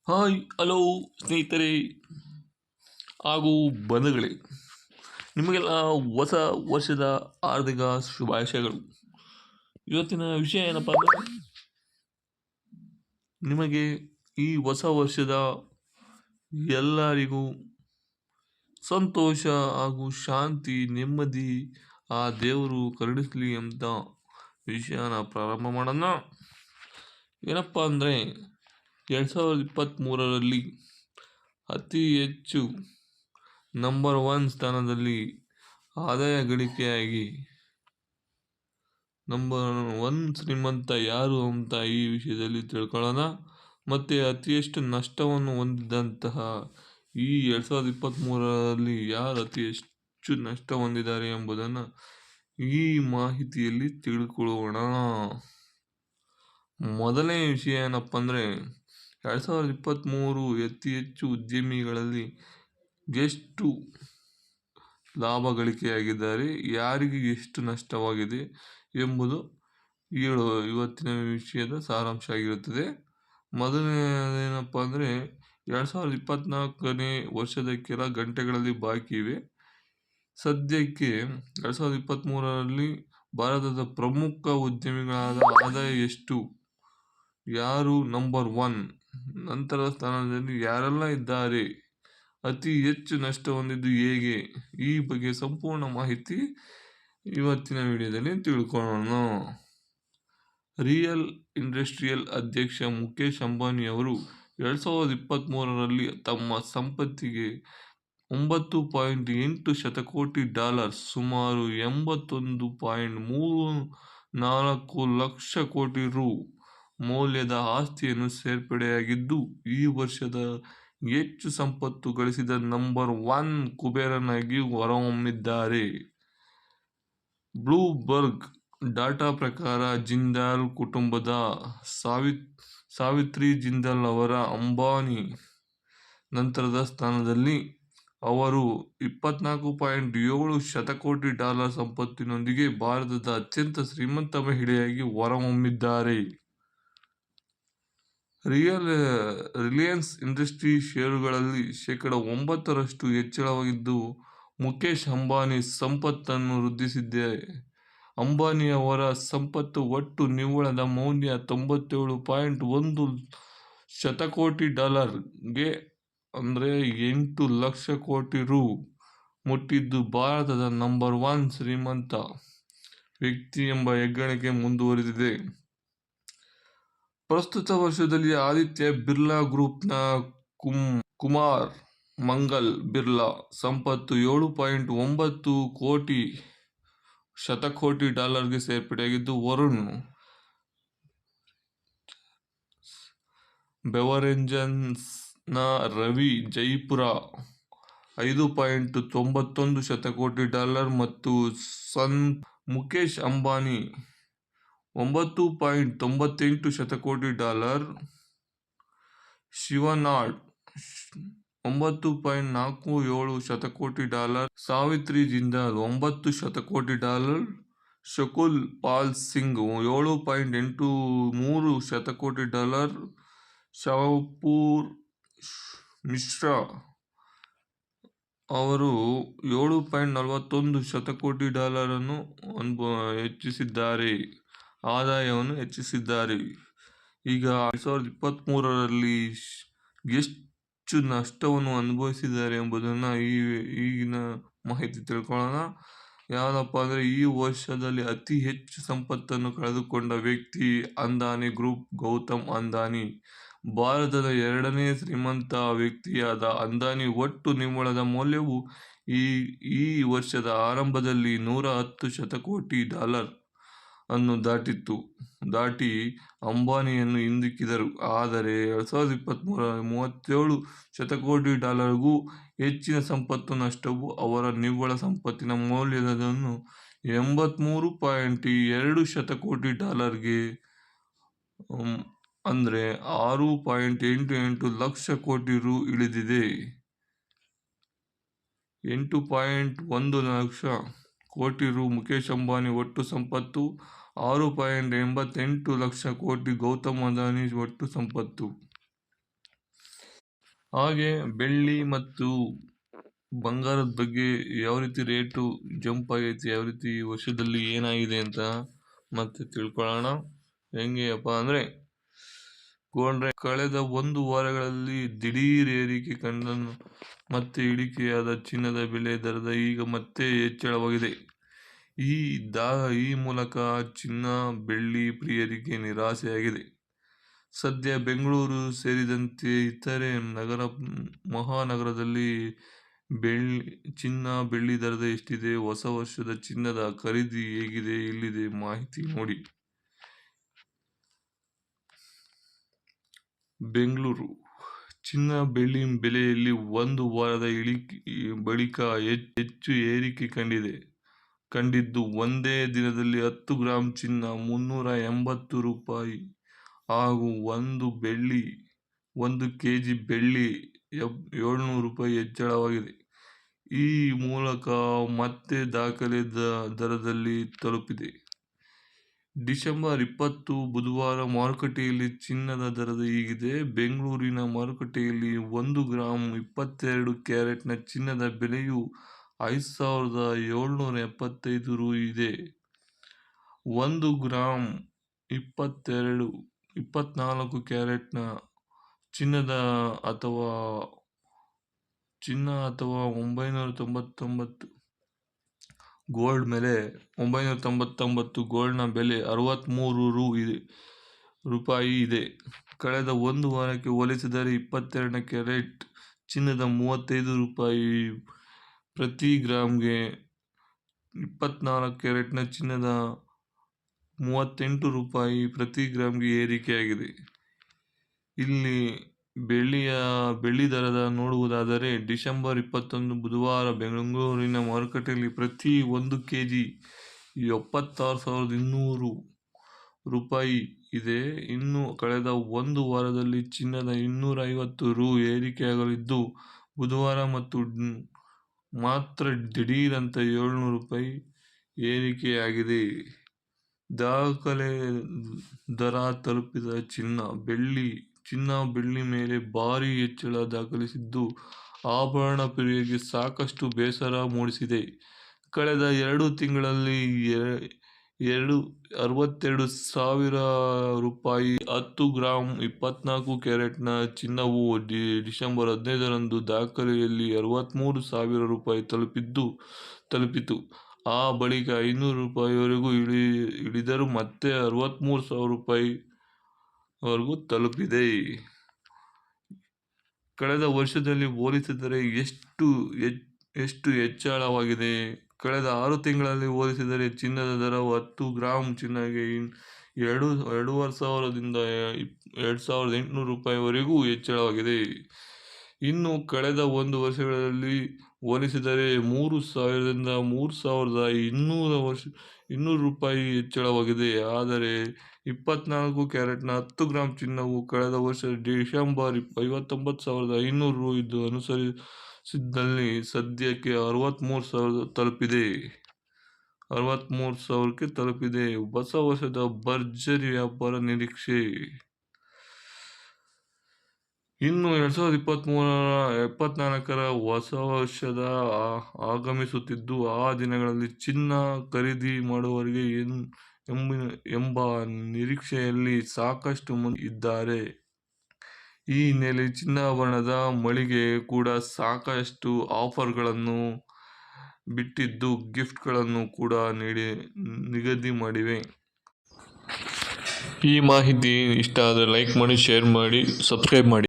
Hi hello ಸ್ನೇಹಿತರೆ ಹಾಗೂ ಬಂಧುಗಳೇ, ನಿಮಗೆಲ್ಲ ಹೊಸ ವರ್ಷದ ಹಾರ್ದಿಕ ಶುಭಾಶಯಗಳು. ಇವತ್ತಿನ ವಿಷಯ ಏನಪ್ಪ ಅಂದರೆ, ನಿಮಗೆ ಈ ಹೊಸ ವರ್ಷದ ಎಲ್ಲರಿಗೂ ಸಂತೋಷ ಹಾಗೂ ಶಾಂತಿ ನೆಮ್ಮದಿ ಆ ದೇವರು ಕರುಣಿಸಲಿ ಅಂತ ವಿಷಯನ ಪ್ರಾರಂಭ ಮಾಡೋಣ. ಏನಪ್ಪ ಅಂದರೆ, 2023ರಲ್ಲಿ ಅತಿ ಹೆಚ್ಚು ನಂಬರ್ 1 ಸ್ಥಾನದಲ್ಲಿ ಆದಾಯ ಗಳಿಕೆಯಾಗಿ ನಂಬರ್ 1 ಶ್ರೀಮಂತ ಯಾರು ಅಂತ ಈ ವಿಷಯದಲ್ಲಿ ತಿಳ್ಕೊಳ್ಳೋಣ. ಮತ್ತು ಅತಿ ಹೆಚ್ಚು ನಷ್ಟವನ್ನು ಹೊಂದಿದಂತಹ ಈ 2023ರಲ್ಲಿ ಯಾರು ಅತಿ ಹೆಚ್ಚು ನಷ್ಟ ಹೊಂದಿದ್ದಾರೆ ಎಂಬುದನ್ನು ಈ ಮಾಹಿತಿಯಲ್ಲಿ ತಿಳ್ಕೊಳ್ಳೋಣ. ಮೊದಲನೇ ವಿಷಯ ಏನಪ್ಪ ಅಂದರೆ, 2023 ಅತಿ ಹೆಚ್ಚು ಉದ್ಯಮಿಗಳಲ್ಲಿ ಎಷ್ಟು ಲಾಭ ಗಳಿಕೆಯಾಗಿದ್ದಾರೆ, ಯಾರಿಗೆ ಎಷ್ಟು ನಷ್ಟವಾಗಿದೆ ಎಂಬುದು ಇವತ್ತಿನ ವಿಷಯದ ಸಾರಾಂಶ ಆಗಿರುತ್ತದೆ. ಮೊದಲನೇದೇನಪ್ಪ ಅಂದರೆ, 2024ನೇ ವರ್ಷದ ಕೆಲ ಗಂಟೆಗಳಲ್ಲಿ ಬಾಕಿ ಇವೆ. ಸದ್ಯಕ್ಕೆ 2023ರಲ್ಲಿ ಭಾರತದ ಪ್ರಮುಖ ಉದ್ಯಮಿಗಳಾದ ಆದಾಯ ಎಷ್ಟು, ಯಾರು ನಂಬರ್ 1, ನಂತರದ ಸ್ಥಾನದಲ್ಲಿ ಯಾರೆಲ್ಲ ಇದ್ದಾರೆ, ಅತಿ ಹೆಚ್ಚು ನಷ್ಟ ಹೊಂದಿದ್ದು ಹೇಗೆ, ಈ ಬಗ್ಗೆ ಸಂಪೂರ್ಣ ಮಾಹಿತಿ ಇವತ್ತಿನ ವಿಡಿಯೋದಲ್ಲಿ ತಿಳ್ಕೊಳ್ಳೋಣ. ರಿಯಲ್ ಇಂಡಸ್ಟ್ರಿಯಲ್ ಅಧ್ಯಕ್ಷ ಮುಕೇಶ್ ಅಂಬಾನಿ ಅವರು 2023ರಲ್ಲಿ ತಮ್ಮ ಸಂಪತ್ತಿಗೆ $9.8 ಶತಕೋಟಿ ಸುಮಾರು $81.34 ಲಕ್ಷ ಕೋಟಿ ಮೌಲ್ಯದ ಆಸ್ತಿಯನ್ನು ಸೇರ್ಪಡೆಯಾಗಿದ್ದು, ಈ ವರ್ಷದ ಹೆಚ್ಚು ಸಂಪತ್ತು ಗಳಿಸಿದ ನಂಬರ್ 1 ಕುಬೇರನಾಗಿ ಹೊರಹೊಮ್ಮಿದ್ದಾರೆ. ಬ್ಲೂಮ್ಬರ್ಗ್ ಡಾಟಾ ಪ್ರಕಾರ ಜಿಂದಾಲ್ ಕುಟುಂಬದ ಸಾವಿತ್ರಿ ಜಿಂದಾಲ್ ಅವರ ಅಂಬಾನಿ ನಂತರದ ಸ್ಥಾನದಲ್ಲಿ. ಅವರು $24.7 ಶತಕೋಟಿ ಸಂಪತ್ತಿನೊಂದಿಗೆ ಭಾರತದ ಅತ್ಯಂತ ಶ್ರೀಮಂತ ಮಹಿಳೆಯಾಗಿ ಹೊರಹೊಮ್ಮಿದ್ದಾರೆ. ರಿಲಯನ್ಸ್ ಇಂಡಸ್ಟ್ರಿ ಷೇರುಗಳಲ್ಲಿ ಶೇಕಡಾ 9ರಷ್ಟು ಹೆಚ್ಚಳವಾಗಿದ್ದು, ಮುಕೇಶ್ ಅಂಬಾನಿ ಸಂಪತ್ತನ್ನು ವೃದ್ಧಿಸಿದೆ. ಅಂಬಾನಿ ಅವರ ಸಂಪತ್ತು ಒಟ್ಟು ನಿವ್ವಳ ಮೌಲ್ಯ $97.1 ಶತಕೋಟಿ ಗೆ ಅಂದರೆ 8 ಲಕ್ಷ ಕೋಟಿ ಮುಟ್ಟಿದ್ದು, ಭಾರತದ ನಂಬರ್ 1 ಶ್ರೀಮಂತ ವ್ಯಕ್ತಿ ಎಂಬ ಹೆಗ್ಗಳಿಕೆ ಮುಂದುವರಿದಿದೆ. ಪ್ರಸ್ತುತ ವರ್ಷದಲ್ಲಿ ಆದಿತ್ಯ ಬಿರ್ಲಾ ಗ್ರೂಪ್ನ ಕುಮಾರ್ ಮಂಗಲ್ ಬಿರ್ಲಾ ಸಂಪತ್ತು $7.9 ಶತಕೋಟಿ ಗೆ ಸೇರ್ಪಡೆಯಾಗಿದ್ದು, ವರುಣ್ ಬೆವರೇಜಸ್ನ ರವಿ ಜೈಪುರ $5.91 ಶತಕೋಟಿ ಮತ್ತು ಮುಕೇಶ್ ಅಂಬಾನಿ $9.98 ಶತಕೋಟಿ, ಶಿವನಾಡ್ $9.47 ಶತಕೋಟಿ, ಸಾವಿತ್ರಿ ಜಿಂದಾಲ್ $9 ಶತಕೋಟಿ, ಶಕುಲ್ ಪಾಲ್ ಸಿಂಗ್ $7.83 ಶತಕೋಟಿ, ಶವಪುರ್ ಮಿಶ್ರಾ ಅವರು $7.41 ಶತಕೋಟಿ ಆದಾಯವನ್ನು ಹೆಚ್ಚಿಸಿದ್ದಾರೆ. ಈಗ 2023ರಲ್ಲಿ ಎಷ್ಟು ನಷ್ಟವನ್ನು ಅನುಭವಿಸಿದ್ದಾರೆ ಎಂಬುದನ್ನು ಈಗಿನ ಮಾಹಿತಿ ತಿಳ್ಕೊಳ್ಳೋಣ. ಯಾವುದಪ್ಪ ಅಂದರೆ, ಈ ವರ್ಷದಲ್ಲಿ ಅತಿ ಹೆಚ್ಚು ಸಂಪತ್ತನ್ನು ಕಳೆದುಕೊಂಡ ವ್ಯಕ್ತಿ ಅಂದಾನಿ ಗ್ರೂಪ್. ಗೌತಮ್ ಅಂದಾನಿ ಭಾರತದ 2ನೇ ಶ್ರೀಮಂತ ವ್ಯಕ್ತಿಯಾದ ಅಂದಾನಿ ಒಟ್ಟು ನಿವ್ವಳ ಮೌಲ್ಯವು ಈ ವರ್ಷದ ಆರಂಭದಲ್ಲಿ $110 ಶತಕೋಟಿ ಅನ್ನು ದಾಟಿ ಅಂಬಾನಿಯನ್ನು ಹಿಂದಿಕ್ಕಿದರು. ಆದರೆ 2023ರಲ್ಲಿ $37 ಶತಕೋಟಿ ಗೂ ಹೆಚ್ಚಿನ ಸಂಪತ್ತು ನಷ್ಟವು ಅವರ ನಿವ್ವಳ ಸಂಪತ್ತಿನ ಮೌಲ್ಯವನ್ನು $83.2 ಶತಕೋಟಿ ಗೆ ಅಂದರೆ $6.88 ಲಕ್ಷ ಕೋಟಿ ಇಳಿದಿದೆ. $8.1 ಲಕ್ಷ ಕೋಟಿ ಮುಕೇಶ್ ಅಂಬಾನಿ ಒಟ್ಟು ಸಂಪತ್ತು, $6.88 ಲಕ್ಷ ಕೋಟಿ ಗೌತಮ್ ಅದಾನಿ ಒಟ್ಟು ಸಂಪತ್ತು. ಹಾಗೆ ಬೆಳ್ಳಿ ಮತ್ತು ಬಂಗಾರದ ಬಗ್ಗೆ ಯಾವ ರೀತಿ ರೇಟು ಜಂಪ್ ಆಗೈತಿ, ಯಾವ ರೀತಿ ವರ್ಷದಲ್ಲಿ ಏನಾಗಿದೆ ಅಂತ ಮತ್ತೆ ತಿಳ್ಕೊಳ್ಳೋಣ. ಹೆಂಗೆಯಪ್ಪ ಅಂದರೆ ಗೋಲ್ಡ್ ಕಳೆದ 1 ವಾರಗಳಲ್ಲಿ ದಿಢೀರ್ ಏರಿಕೆ ಕಂಡನು. ಮತ್ತೆ ಇಳಿಕೆಯಾದ ಚಿನ್ನದ ಬೆಲೆ ದರದ ಈಗ ಮತ್ತೆ ಹೆಚ್ಚಳವಾಗಿದೆ. ಈ ಮೂಲಕ ಚಿನ್ನ ಬೆಳ್ಳಿ ಪ್ರಿಯರಿಗೆ ನಿರಾಸೆಯಾಗಿದೆ. ಸದ್ಯ ಬೆಂಗಳೂರು ಸೇರಿದಂತೆ ಇತರೆ ಮಹಾನಗರದಲ್ಲಿ ಚಿನ್ನ ಬೆಳ್ಳಿ ದರದ ಎಷ್ಟಿದೆ, ಹೊಸ ವರ್ಷದ ಚಿನ್ನದ ಖರೀದಿ ಹೇಗಿದೆ, ಇಲ್ಲಿದೆ ಮಾಹಿತಿ ನೋಡಿ. ಬೆಂಗಳೂರು ಚಿನ್ನ ಬೆಳ್ಳಿ ಬೆಲೆಯಲ್ಲಿ 1 ವಾರದ ಬಳಿಕ ಹೆಚ್ಚು ಏರಿಕೆ ಕಂಡಿದ್ದು ಒಂದೇ ದಿನದಲ್ಲಿ 10 ಗ್ರಾಂ ಚಿನ್ನ 380 ರೂಪಾಯಿ ಹಾಗೂ 1 ಕೆಜಿ ಬೆಳ್ಳಿ 700 ರೂಪಾಯಿ ಹೆಚ್ಚಳವಾಗಿದೆ. ಈ ಮೂಲಕ ಮತ್ತೆ ದಾಖಲೆ ದರದಲ್ಲಿ ತಲುಪಿದೆ. ಡಿಸೆಂಬರ್ 20 ಬುಧವಾರ ಮಾರುಕಟ್ಟೆಯಲ್ಲಿ ಚಿನ್ನದ ದರ ಹೀಗಿದೆ. ಬೆಂಗಳೂರಿನ ಮಾರುಕಟ್ಟೆಯಲ್ಲಿ 1 ಗ್ರಾಂ 22 ಕ್ಯಾರೆಟ್ನ ಚಿನ್ನದ ಬೆಲೆಯು 5,775 ರು ಇದೆ. 1 ಗ್ರಾಂ 24 ಕ್ಯಾರೆಟ್ನ ಚಿನ್ನ ಅಥವಾ 999 ಗೋಲ್ಡ್ ಮೇಲೆ 999 ಗೋಲ್ಡ್ನ ಬೆಲೆ 63 ರೂಪಾಯಿ ಇದೆ. ಕಳೆದ 1 ವಾರಕ್ಕೆ ಹೋಲಿಸಿದರೆ 22 ಕ್ಯಾರೆಟ್ ಚಿನ್ನದ 35 ರೂಪಾಯಿ ಪ್ರತಿ ಗ್ರಾಂಗೆ, 24 ಕ್ಯಾರೆಟ್ನ ಚಿನ್ನದ 38 ರೂಪಾಯಿ ಪ್ರತಿ ಗ್ರಾಂಗೆ ಏರಿಕೆಯಾಗಿದೆ. ಇಲ್ಲಿ ಬೆಳ್ಳಿ ದರದ ನೋಡುವುದಾದರೆ ಡಿಸೆಂಬರ್ 21 ಬುಧವಾರ ಬೆಂಗಳೂರಿನ ಮಾರುಕಟ್ಟೆಯಲ್ಲಿ ಪ್ರತಿ 1 ಕೆಜಿ 76,200 ರೂಪಾಯಿ ಇದೆ. ಇನ್ನು ಕಳೆದ 1 ವಾರದಲ್ಲಿ ಚಿನ್ನದ 250 ರು ಏರಿಕೆಯಾಗಲಿದ್ದು, ಬುಧವಾರ ಮಾತ್ರ ದಿಢೀರ್ ಅಂತ 700 ರೂಪಾಯಿ ಏರಿಕೆಯಾಗಿದೆ. ದಾಖಲೆ ದರ ತಲುಪಿದ ಚಿನ್ನ ಬೆಳ್ಳಿ ಮೇಲೆ ಭಾರೀ ಹೆಚ್ಚಳ ದಾಖಲಿಸಿದ್ದು ಆಭರಣ ಪ್ರಿಯರಿಗೆ ಸಾಕಷ್ಟು ಬೇಸರ ಮೂಡಿಸಿದೆ. ಕಳೆದ 2 ತಿಂಗಳಲ್ಲಿ 62,000 ರೂಪಾಯಿ 10 ಗ್ರಾಂ 24 ಕ್ಯಾರೆಟ್ನ ಚಿನ್ನವು ಡಿಸೆಂಬರ್ 15ರಂದು ದಾಖಲೆಯಲ್ಲಿ 63,000 ರೂಪಾಯಿ ತಲುಪಿತು. ಆ ಬಳಿಕ 500 ರೂಪಾಯಿವರೆಗೂ ಇಳಿದರೂ ಮತ್ತೆ 63,000 ರೂಪಾಯಿ ವರೆಗೂ ತಲುಪಿದೆ. ಕಳೆದ ವರ್ಷದಲ್ಲಿ ಹೋಲಿಸಿದರೆ ಎಷ್ಟು ಹೆಚ್ಚಳವಾಗಿದೆ? ಕಳೆದ 6 ತಿಂಗಳಲ್ಲಿ ಹೋಲಿಸಿದರೆ ಚಿನ್ನದ ದರವು 10 ಗ್ರಾಂ ಚಿನ್ನಕ್ಕೆ 2,500ದಿಂದ 2,800 ರೂಪಾಯಿವರೆಗೂ ಹೆಚ್ಚಳವಾಗಿದೆ. ಇನ್ನು ಕಳೆದ 1 ವರ್ಷಗಳಲ್ಲಿ ಹೋಲಿಸಿದರೆ 3,000ರಿಂದ 3,200 ರೂಪಾಯಿ ಹೆಚ್ಚಳವಾಗಿದೆ. ಆದರೆ 24 ಕ್ಯಾರೆಟ್ನ 10 ಗ್ರಾಂ ಚಿನ್ನವು ಕಳೆದ ವರ್ಷ ಡಿಸೆಂಬರ್ 59,500 ರು ಇದ್ದು ಅನುಸರಿಸಿದಲ್ಲಿ ಸದ್ಯಕ್ಕೆ 63,000ಕ್ಕೆ ತಲುಪಿದೆ. ಹೊಸ ವರ್ಷದ ಭರ್ಜರಿ ವ್ಯಾಪಾರ ನಿರೀಕ್ಷೆ. ಇನ್ನು 2024ರ ಹೊಸ ವರ್ಷದ ಆಗಮಿಸುತ್ತಿದ್ದು, ಆ ದಿನಗಳಲ್ಲಿ ಚಿನ್ನ ಖರೀದಿ ಮಾಡುವರಿಗೆ ಎಂಬ ನಿರೀಕ್ಷೆಯಲ್ಲಿ ಸಾಕಷ್ಟು ಮಂದಿ ಇದ್ದಾರೆ. ಈ ಹಿನ್ನೆಲೆಯಲ್ಲಿ ಚಿನ್ನಾಭರಣದ ಮಳಿಗೆ ಕೂಡ ಸಾಕಷ್ಟು ಆಫರ್ಗಳನ್ನು ಬಿಟ್ಟಿದ್ದು, ಗಿಫ್ಟ್ಗಳನ್ನು ಕೂಡ ನಿಗದಿ ಮಾಡಿವೆ. ಈ ಮಾಹಿತಿ ಇಷ್ಟ ಆದರೆ ಲೈಕ್ ಮಾಡಿ, ಶೇರ್ ಮಾಡಿ, ಸಬ್ಸ್ಕ್ರೈಬ್ ಮಾಡಿ.